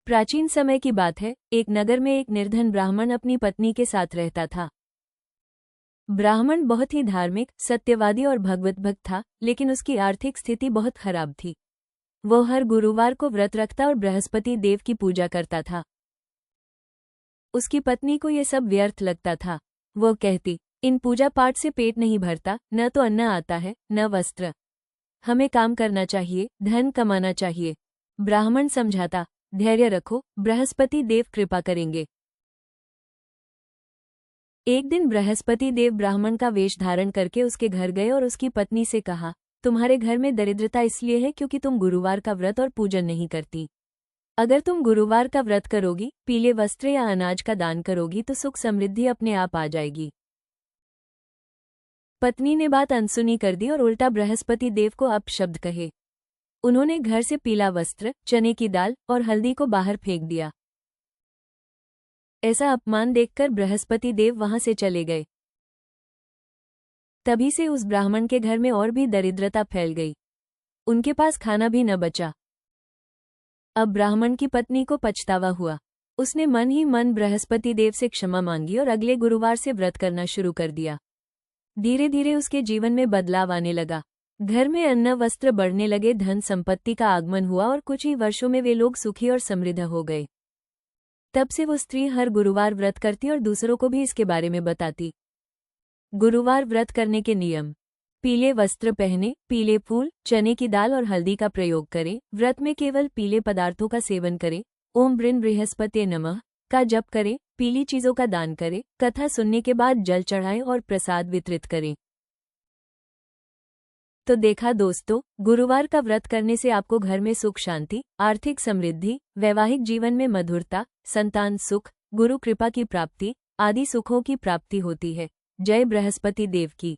प्राचीन समय की बात है, एक नगर में एक निर्धन ब्राह्मण अपनी पत्नी के साथ रहता था। ब्राह्मण बहुत ही धार्मिक, सत्यवादी और भगवत भक्त था, लेकिन उसकी आर्थिक स्थिति बहुत खराब थी। वो हर गुरुवार को व्रत रखता और बृहस्पति देव की पूजा करता था। उसकी पत्नी को ये सब व्यर्थ लगता था। वो कहती, इन पूजा पाठ से पेट नहीं भरता, न तो अन्न आता है, न वस्त्र। हमें काम करना चाहिए, धन कमाना चाहिए। ब्राह्मण समझाता, धैर्य रखो, बृहस्पति देव कृपा करेंगे। एक दिन बृहस्पति देव ब्राह्मण का वेश धारण करके उसके घर गए और उसकी पत्नी से कहा, तुम्हारे घर में दरिद्रता इसलिए है क्योंकि तुम गुरुवार का व्रत और पूजन नहीं करती। अगर तुम गुरुवार का व्रत करोगी, पीले वस्त्र या अनाज का दान करोगी तो सुख समृद्धि अपने आप आ जाएगी। पत्नी ने बात अनसुनी कर दी और उल्टा बृहस्पति देव को अपशब्द कहे। उन्होंने घर से पीला वस्त्र, चने की दाल और हल्दी को बाहर फेंक दिया। ऐसा अपमान देखकर बृहस्पति देव वहां से चले गए। तभी से उस ब्राह्मण के घर में और भी दरिद्रता फैल गई। उनके पास खाना भी न बचा। अब ब्राह्मण की पत्नी को पछतावा हुआ। उसने मन ही मन बृहस्पति देव से क्षमा मांगी और अगले गुरुवार से व्रत करना शुरू कर दिया। धीरे धीरे उसके जीवन में बदलाव आने लगा। घर में अन्न वस्त्र बढ़ने लगे, धन संपत्ति का आगमन हुआ और कुछ ही वर्षों में वे लोग सुखी और समृद्ध हो गए। तब से वो स्त्री हर गुरुवार व्रत करती और दूसरों को भी इसके बारे में बताती। गुरुवार व्रत करने के नियम: पीले वस्त्र पहने, पीले फूल, चने की दाल और हल्दी का प्रयोग करें। व्रत में केवल पीले पदार्थों का सेवन करें। ओम ब्रिन बृहस्पते नमः का जप करें। पीली चीजों का दान करें। कथा सुनने के बाद जल चढ़ाएं और प्रसाद वितरित करें। तो देखा दोस्तों, गुरुवार का व्रत करने से आपको घर में सुख शांति, आर्थिक समृद्धि, वैवाहिक जीवन में मधुरता, संतान सुख, गुरु कृपा की प्राप्ति आदि सुखों की प्राप्ति होती है। जय बृहस्पति देव की।